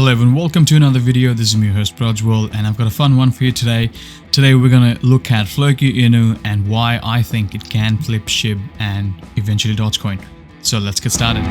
Hello everyone, welcome to another video. This is me, your host Prajwal, and I've got a fun one for you today. Today we're gonna look at Floki Inu and why I think it can flip SHIB and eventually DOGECOIN. So let's get started.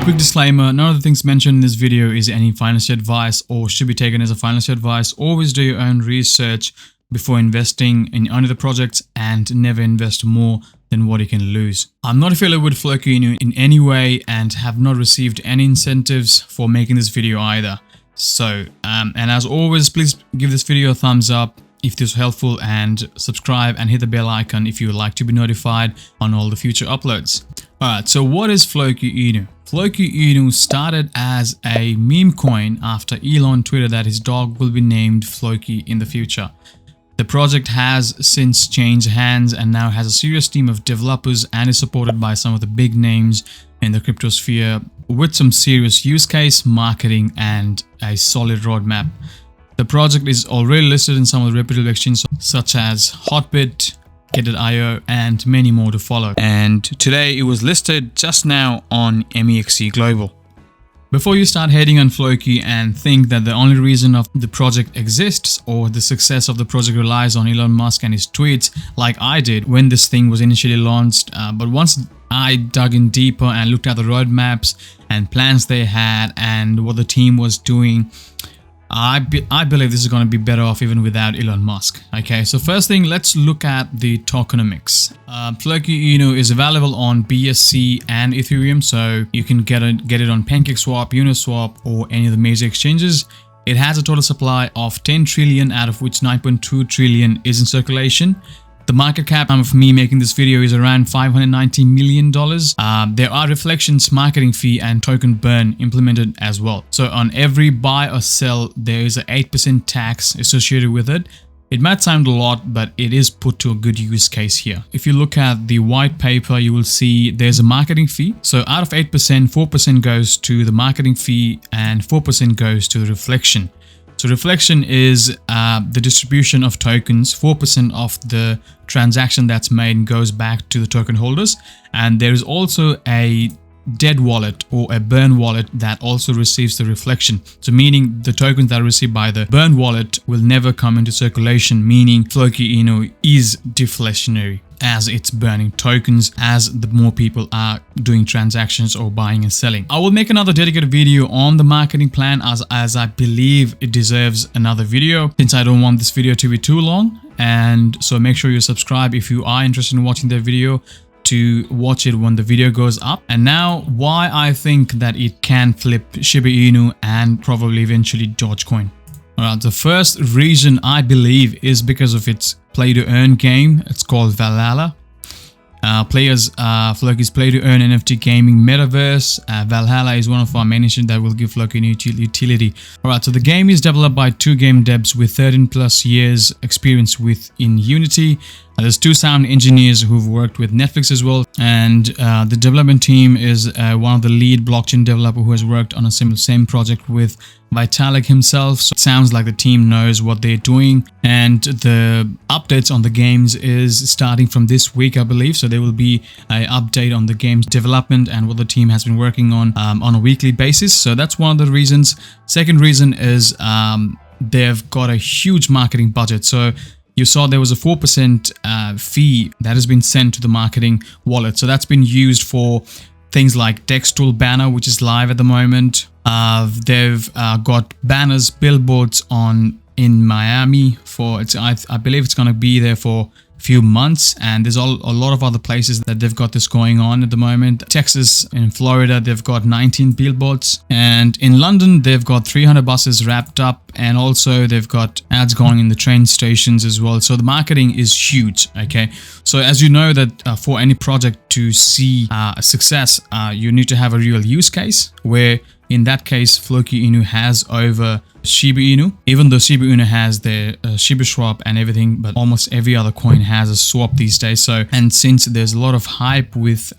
Quick disclaimer, none of the things mentioned in this video is any financial advice or should be taken as a financial advice. Always do your own research before investing in any of the projects and never invest more than what you can lose. I'm not affiliated with Floki Inu in any way and have not received any incentives for making this video either. So, and as always, please give this video a thumbs up if this was helpful and subscribe and hit the bell icon if you would like to be notified on all the future uploads. Alright, so what is Floki Inu? Floki Inu started as a meme coin after Elon tweeted that his dog will be named Floki in the future. The project has since changed hands and now has a serious team of developers and is supported by some of the big names in the crypto sphere with some serious use case, marketing and a solid roadmap. The project is already listed in some of the reputable exchanges such as Hotbit, Get.io and many more to follow. And today it was listed just now on MEXC Global. Before you start hating on Floki and think that the only reason of the project exists or the success of the project relies on Elon Musk and his tweets like I did when this thing was initially launched, but once I dug in deeper and looked at the roadmaps and plans they had and what the team was doing, I believe this is going to be better off even without Elon Musk. Okay, so first thing, let's look at the tokenomics. Floki Inu is available on BSC and Ethereum, so you can get it on PancakeSwap, Uniswap, or any of the major exchanges. It has a total supply of 10 trillion, out of which 9.2 trillion is in circulation. The market cap of me making this video is around $590 million. There are reflections, marketing fee and token burn implemented as well. So on every buy or sell, there is an 8% tax associated with it. It might sound a lot, but it is put to a good use case here. If you look at the white paper, you will see there's a marketing fee. So out of 8%, 4% goes to the marketing fee and 4% goes to the reflection. So reflection is the distribution of tokens. 4% of the transaction that's made goes back to the token holders. And there is also a dead wallet or a burn wallet that also receives the reflection. So meaning the tokens that are received by the burn wallet will never come into circulation, meaning Floki Inu is deflationary as it's burning tokens as the more people are doing transactions or buying and selling. I will make another dedicated video on the marketing plan as I believe it deserves another video since I don't want this video to be too long. And so make sure you subscribe if you are interested in watching the video to watch it when the video goes up. And now why I think that it can flip Shiba Inu and probably eventually DOGECOIN. Alright, the first reason I believe is because of its play-to-earn game. It's called Valhalla. Floki's play-to-earn NFT gaming Metaverse. Valhalla is one of our main issues that will give Floki new utility. Alright, so the game is developed by two game devs with 13 plus years experience in Unity. There's two sound engineers who've worked with Netflix as well, and the development team is one of the lead blockchain developer who has worked on a same project with Vitalik himself. So it sounds like the team knows what they're doing, and the updates on the games is starting from this week, I believe. So there will be an update on the game's development and what the team has been working on a weekly basis. So that's one of the reasons. Second reason is they've got a huge marketing budget. So you saw there was a 4% fee that has been sent to the marketing wallet. So that's been used for things like Dextool banner, which is live at the moment. They've got banners, billboards in Miami for I believe it's going to be there for few months, and there's a lot of other places that they've got this going on at the moment. Texas and Florida, they've got 19 billboards, and in London they've got 300 buses wrapped up, and also they've got ads going in the train stations as well. So the marketing is huge. Okay, so as you know that for any project to see success, you need to have a real use case where In that case, Floki Inu has over Shiba Inu, even though Shiba Inu has their Shiba swap and everything, but almost every other coin has a swap these days. So, and since there's a lot of hype with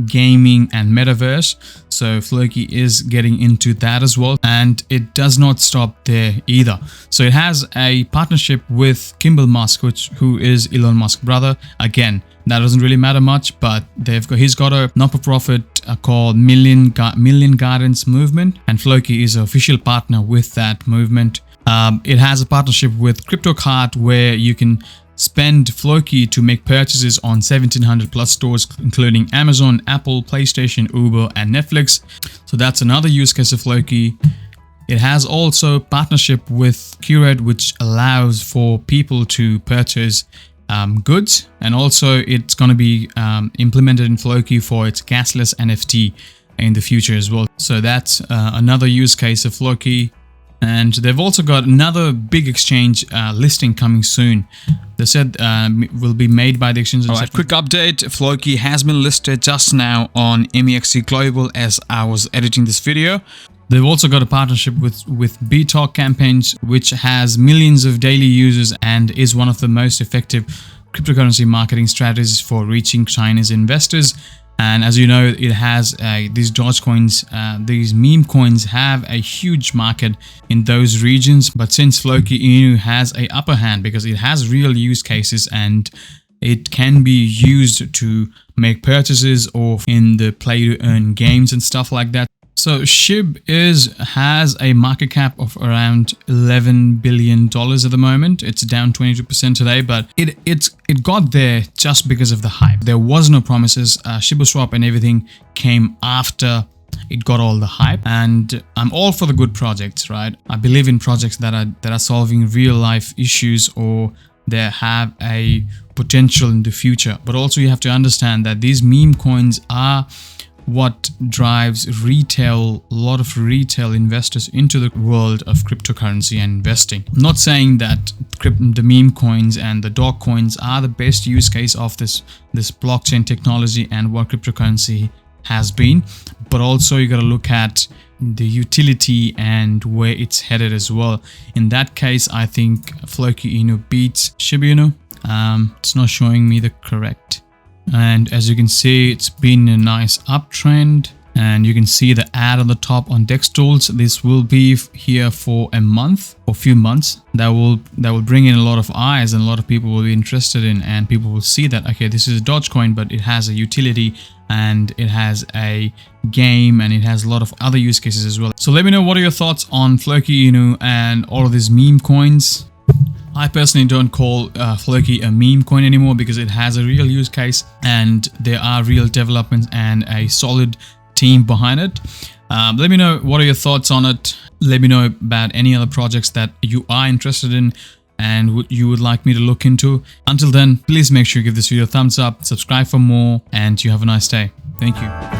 gaming and Metaverse, so Floki is getting into that as well, and it does not stop there either. So it has a partnership with Musk, who is Elon Musk's brother. Again, that doesn't really matter much, but he's got a not-for-profit called Million Gardens movement, and Floki is an official partner with that movement. It has a partnership with CryptoCart where you can spend Floki to make purchases on 1700 plus stores, including Amazon, Apple, PlayStation, Uber, and Netflix. So that's another use case of Floki. It has also partnership with Cryto, which allows for people to purchase goods, and also it's going to be implemented in Floki for its gasless NFT in the future as well. So that's another use case of Floki. And they've also got another big exchange listing coming soon. They said will be made by the exchange. Alright, quick update. Floki has been listed just now on MEXC Global as I was editing this video. They've also got a partnership with BTalk Campaigns, which has millions of daily users and is one of the most effective cryptocurrency marketing strategies for reaching Chinese investors. And as you know, it has these DOGECoins, these meme coins have a huge market in those regions. But since Floki Inu has a upper hand because it has real use cases and it can be used to make purchases or in the play to earn games and stuff like that. So SHIB has a market cap of around $11 billion at the moment. It's down 22% today, but it got there just because of the hype. There was no promises. Shiba swap and everything came after it got all the hype, and I'm all for the good projects, right? I believe in projects that are solving real life issues or they have a potential in the future. But also you have to understand that these meme coins are what drives a lot of retail investors into the world of cryptocurrency and investing. I'm not saying that the meme coins and the dog coins are the best use case of this blockchain technology and what cryptocurrency has been, but also you got to look at the utility and where it's headed as well. In that case, I think Floki Inu beats Shiba Inu. It's not showing me the correct. And as you can see, it's been a nice uptrend, and you can see the ad on the top on DEX tools. This will be here for a month or few months. That will bring in a lot of eyes, and a lot of people will be interested in, and people will see that, okay, this is a Dogecoin, but it has a utility and it has a game and it has a lot of other use cases as well. So let me know, what are your thoughts on Floki Inu and all of these meme coins? I personally don't call Floki a meme coin anymore because it has a real use case and there are real developments and a solid team behind it. Let me know, what are your thoughts on it? Let me know about any other projects that you are interested in and you would like me to look into. Until then, please make sure you give this video a thumbs up, subscribe for more, and you have a nice day. Thank you.